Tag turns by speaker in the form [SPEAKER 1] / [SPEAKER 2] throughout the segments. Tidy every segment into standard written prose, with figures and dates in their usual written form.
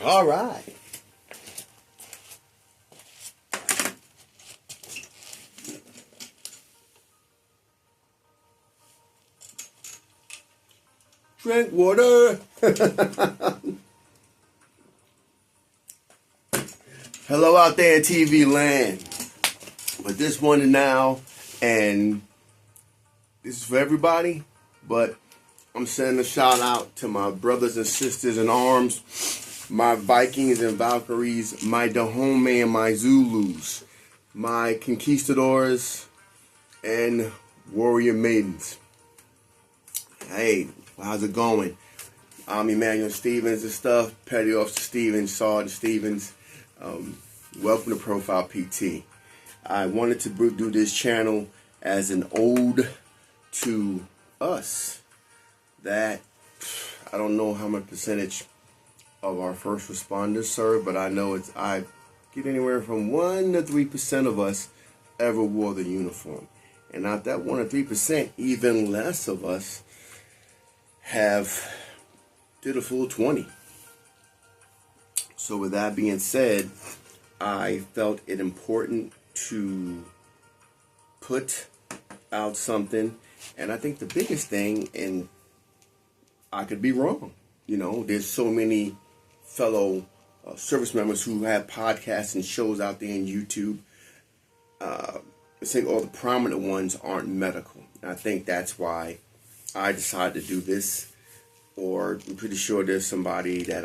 [SPEAKER 1] All right. Drink water. Hello out there in TV land. But this one is now, and this is for everybody, but I'm sending a shout out to my brothers and sisters in arms, my Vikings and Valkyries, my Dahomey and my Zulus, my conquistadors and warrior maidens. Hey, how's it going? I'm Emmanuel Stevens and stuff, Petty Officer Stevens, Sergeant Stevens. Welcome to Profile PT. I wanted to do this channel as an ode to us. That I don't know how much percentage of our first responders serve, but I know I get anywhere from 1 to 3% of us ever wore the uniform, and out that 1 or 3%, even less of us have did a full 20. So with that being said, I felt it important to put out something, and I think the biggest thing, and I could be wrong. There's so many fellow service members who have podcasts and shows out there on YouTube. I think all the prominent ones aren't medical. And I think that's why I decided to do this. Or I'm pretty sure there's somebody that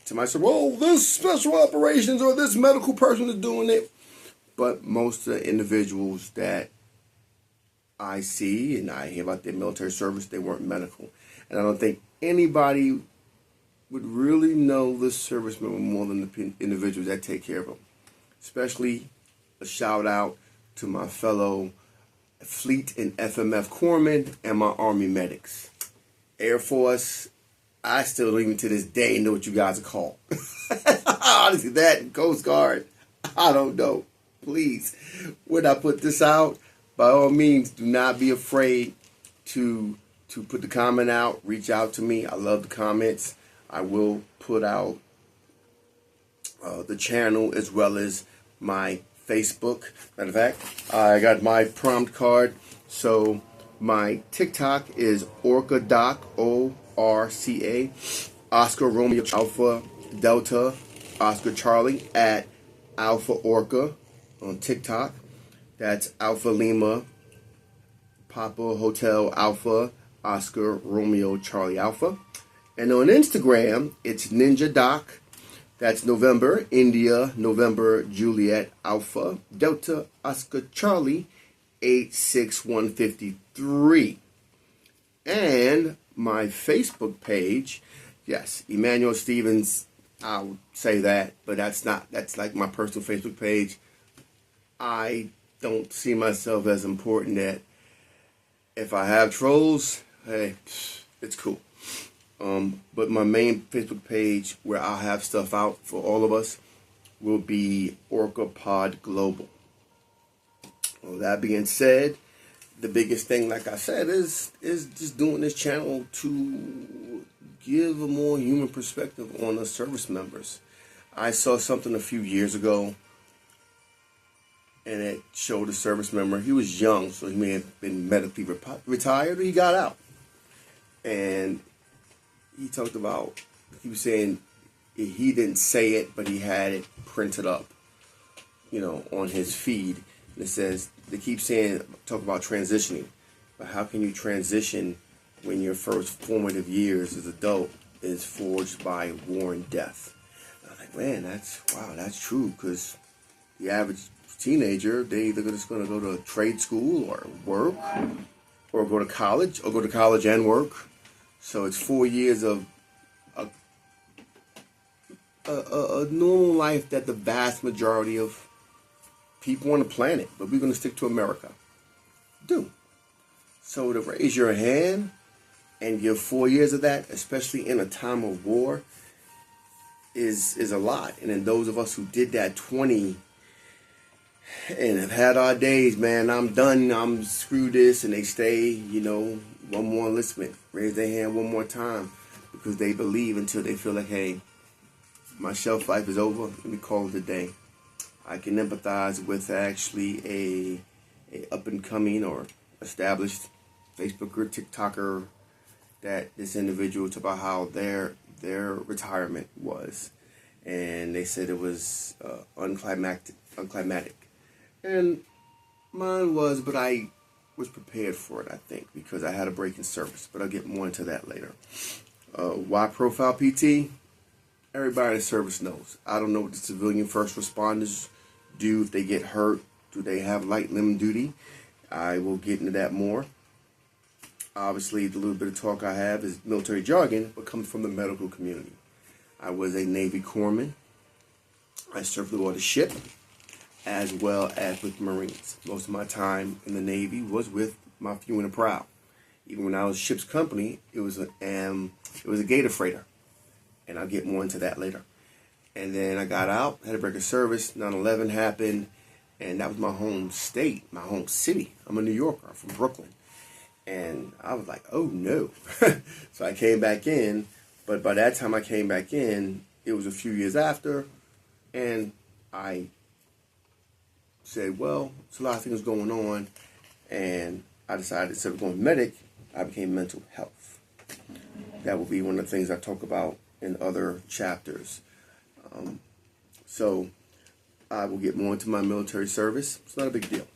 [SPEAKER 1] somebody said, well, this special operations or this medical person is doing it. But most of the individuals that I see and I hear about their military service, they weren't medical. And I don't think anybody would really know this service member more than the individuals that take care of them. Especially a shout out to my fellow Fleet and FMF corpsmen and my Army medics. Air Force, I still don't even to this day know what you guys are called. Honestly, that Coast Guard, I don't know. Please, when I put this out, by all means, do not be afraid to put the comment out. Reach out to me. I love the comments. I will put out the channel as well as my Facebook. Matter of fact, I got my prompt card. So my TikTok is Orca Doc, ORCA, Oscar Romeo Alpha Delta Oscar Charlie at Alpha Orca on TikTok. That's Alpha Lima Papa Hotel Alpha Oscar Romeo Charlie Alpha. And on Instagram, it's Ninja Doc. That's November India November Juliet Alpha Delta Oscar Charlie 86153. And my Facebook page, yes, Emmanuel Stevens, I'll say that, but that's like my personal Facebook page. I don't see myself as important that if I have trolls, hey, it's cool. But my main Facebook page where I'll have stuff out for all of us will be Orca Pod Global. Well, that being said, the biggest thing, like I said, is just doing this channel to give a more human perspective on the service members. I saw something a few years ago, and it showed a service member. He was young, so he may have been medically retired, or he got out. And he talked about, he was saying, he didn't say it, but he had it printed up, on his feed. And it says, they keep saying, talk about transitioning, but how can you transition when your first formative years as an adult is forged by war and death? And I was like, man, that's true, because the average teenager, they're either just going to go to trade school or work, or go to college and work. So it's 4 years of a normal life that the vast majority of people on the planet, but we're going to stick to America, do. So to raise your hand and give 4 years of that, especially in a time of war, is a lot. And then those of us who did that 20 and have had our days, man, I'm done, I'm screw this, and they stay, one more enlistment, raise their hand one more time, because they believe until they feel like, hey, my shelf life is over. Let me call it a day. I can empathize with actually a up and coming or established Facebook or TikToker that this individual talked about how their retirement was, and they said it was unclimactic, and mine was, but I was prepared for it, I think, because I had a break in service. But I'll get more into that later. Why profile PT? Everybody in service knows. I don't know what the civilian first responders do if they get hurt. Do they have light limb duty? I will get into that more. Obviously, the little bit of talk I have is military jargon, but comes from the medical community. I was a Navy corpsman. I served aboard a ship, as well as with Marines. Most of my time in the Navy was with my few and a proud. Even when I was ship's company, it was a Gator freighter, and I'll get more into that later. And then I got out, had a break of service. 9/11 happened, and that was my home state, my home city. I'm a New Yorker. I'm from Brooklyn, and I was like, oh no. So I came back in, but by that time I came back in, it was a few years after, and I said, well, there's a lot of things going on, and I decided instead of going medic, I became mental health. That will be one of the things I talk about in other chapters. So I will get more into my military service. It's not a big deal.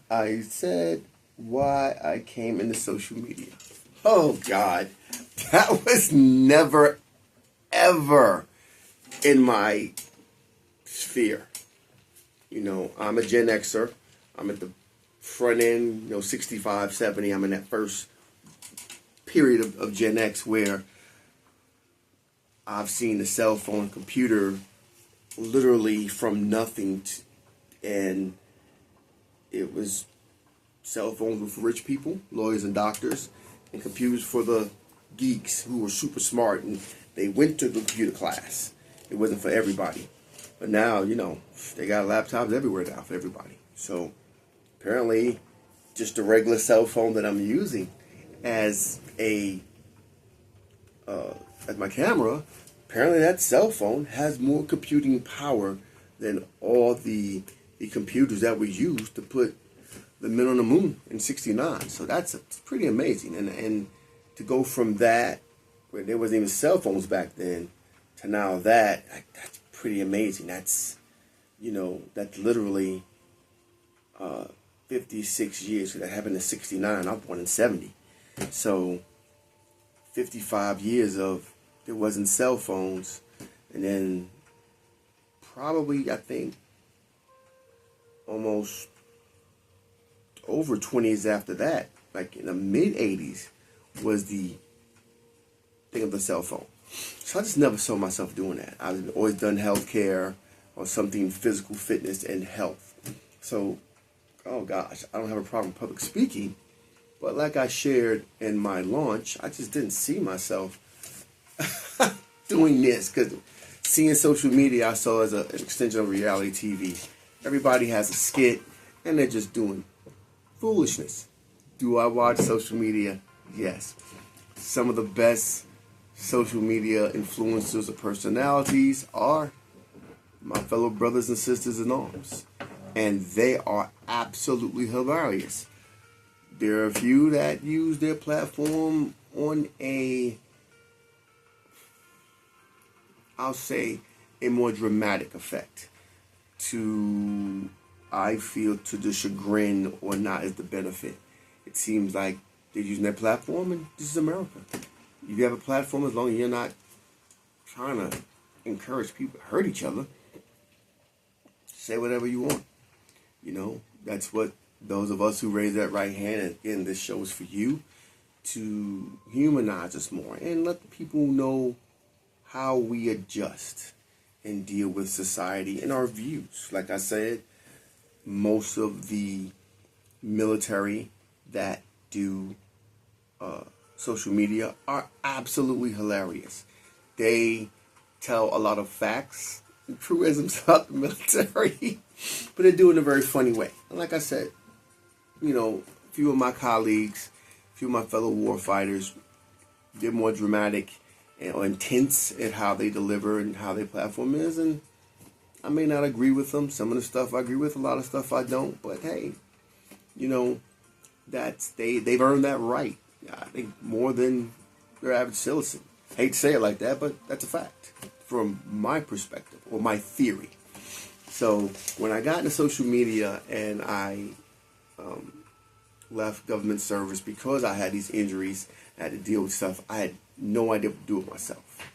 [SPEAKER 1] I said why I came into social media. Oh God, that was never, ever in my sphere. You know, I'm a Gen Xer. I'm at the front end, 65, 70. I'm in that first period of Gen X where I've seen the cell phone, computer, literally from nothing, and it was cell phones were for rich people, lawyers and doctors, and computers for the geeks who were super smart and they went to the computer class. It wasn't for everybody. But now, they got laptops everywhere now for everybody. So apparently, just a regular cell phone that I'm using as as my camera, apparently that cell phone has more computing power than all the computers that we used to put the men on the moon in '69. So that's pretty amazing. And to go from that, where there wasn't even cell phones back then, to now that's pretty amazing. That's, that's literally 56 years. That happened in '69. I'm born in '70. So 55 years of there wasn't cell phones, and then probably, I think, almost over 20 years after that, like in the mid 80s, was the thing of the cell phone. So I just never saw myself doing that. I've always done healthcare or something physical fitness and health. So, oh gosh, I don't have a problem with public speaking, but like I shared in my launch, I just didn't see myself doing this, because seeing social media I saw as an extension of reality TV. Everybody has a skit and they're just doing foolishness. Do I watch social media? Yes. Some of the best social media influencers or personalities are my fellow brothers and sisters in arms, and they are absolutely hilarious. There are a few that use their platform on I'll say, a more dramatic effect to, I feel, to the chagrin or not as the benefit. It seems like they're using their platform, and this is America. If you have a platform, as long as you're not trying to encourage people to hurt each other, say whatever you want. That's what those of us who raise that right hand, and again, this show is for you, to humanize us more and let the people know how we adjust and deal with society and our views. Like I said, most of the military that do social media are absolutely hilarious. They tell a lot of facts and truisms about the military, but they do it in a very funny way. And like I said, a few of my colleagues, a few of my fellow war fighters, they're more dramatic or intense at how they deliver and how their platform is. And I may not agree with them. Some of the stuff I agree with, a lot of stuff I don't. But hey, you know, they've earned that right. I think more than their average citizen. Hate to say it like that, but that's a fact from my perspective or my theory. So when I got into social media and I left government service because I had these injuries, I had to deal with stuff, I had no idea what to do with myself.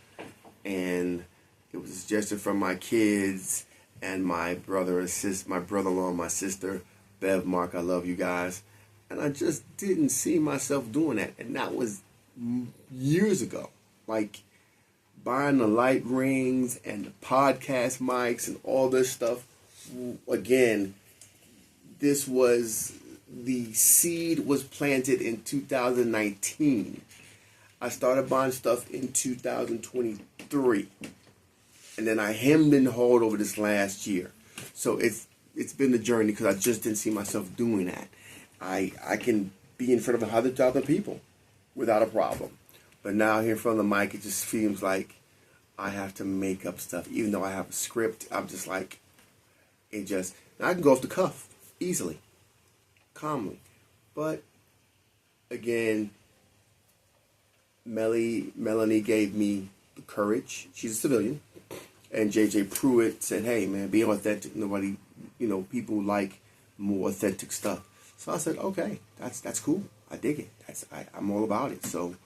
[SPEAKER 1] And it was suggested from my kids and my brother-in-law and my sister, Bev, Mark, I love you guys. And I just didn't see myself doing that. And that was years ago. Like buying the light rings and the podcast mics and all this stuff. Again, the seed was planted in 2019. I started buying stuff in 2023. And then I hemmed and hawed over this last year. So it's been a journey because I just didn't see myself doing that. I can be in front of 100,000 people without a problem. But now here in front of the mic, it just seems like I have to make up stuff. Even though I have a script, I'm just like, now I can go off the cuff easily, calmly. But again, Melanie gave me the courage. She's a civilian. And JJ Pruitt said, hey, man, be authentic. Nobody, people like more authentic stuff. So I said, okay, that's cool. I dig it. I'm all about it. So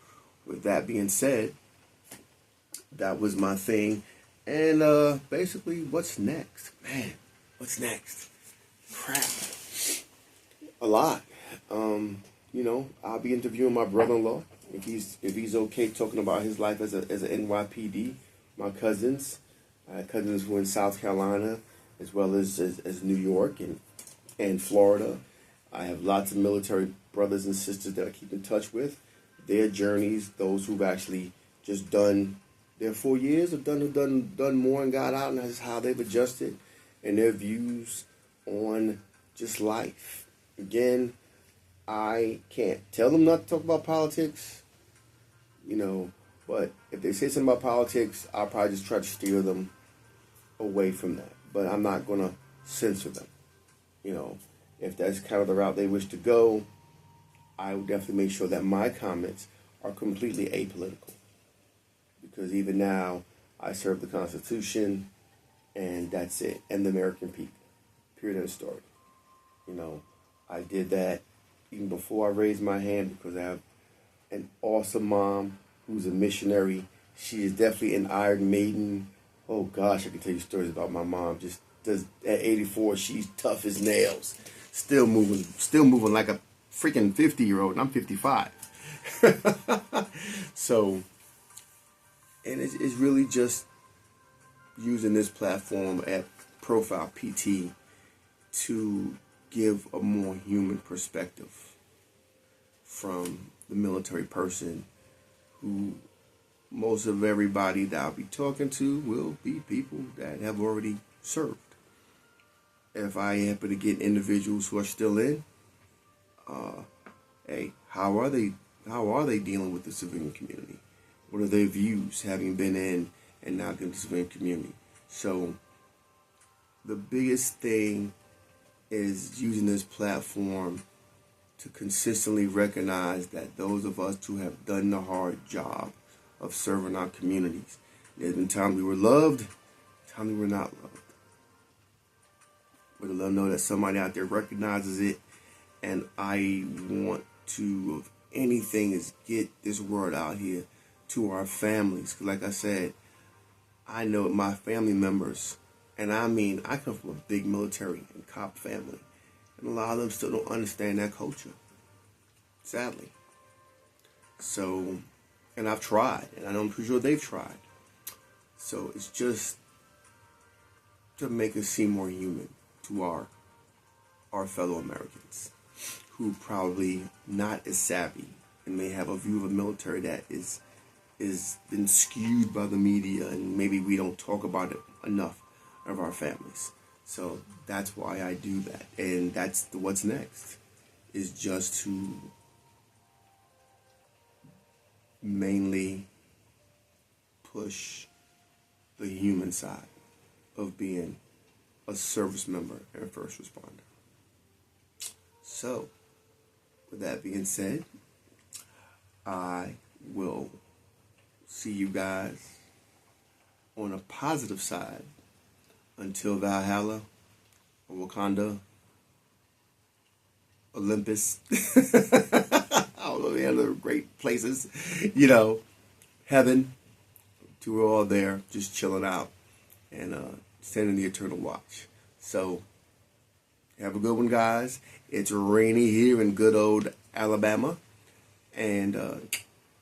[SPEAKER 1] with that being said, that was my thing. And basically, what's next? Man, what's next? Crap. A lot. I'll be interviewing my brother-in-law if he's okay talking about his life as an NYPD. My cousins. I have cousins who are in South Carolina as well as New York and Florida. I have lots of military brothers and sisters that I keep in touch with. Their journeys, those who've actually just done their 4 years, have done more and got out, and that's how they've adjusted, and their views on just life. Again, I can't tell them not to talk about politics, but if they say something about politics, I'll probably just try to steer them away from that. But I'm not going to censor them. If that's kind of the route they wish to go, I will definitely make sure that my comments are completely apolitical. Because even now, I serve the Constitution, and that's it. And the American people. Period, end of story. I did that even before I raised my hand because I have an awesome mom who's a missionary. She is definitely an Iron Maiden. Oh gosh, I can tell you stories about my mom. Just does at 84, she's tough as nails. Still moving like a freaking 50-year-old, and I'm 55. So, and it's really just using this platform at Profile PT to give a more human perspective from the military person who most of everybody that I'll be talking to will be people that have already served. If I happen to get individuals who are still in, hey, how are they dealing with the civilian community? What are their views having been in and now in the civilian community? So the biggest thing is using this platform to consistently recognize that those of us who have done the hard job of serving our communities, there's been times we were loved, times we were not loved. But to let them know that somebody out there recognizes it, and I want to, if anything, is get this word out here to our families. Because like I said, I know my family members, and I mean, I come from a big military and cop family, and a lot of them still don't understand that culture, sadly. So, and I've tried, and I know I'm pretty sure they've tried. So it's just to make us seem more human to our fellow Americans who probably not as savvy and may have a view of a military that is been skewed by the media, and maybe we don't talk about it enough of our families. So that's why I do that, and that's what's next is just to mainly side of being a service member and first responder. So, with that being said, I will see you guys on a positive side until Valhalla, Wakanda, Olympus, all of the other great places, heaven, to we're all there just chilling out and standing the eternal watch. So, have a good one, guys. It's rainy here in good old Alabama. And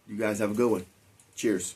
[SPEAKER 1] you guys have a good one. Cheers.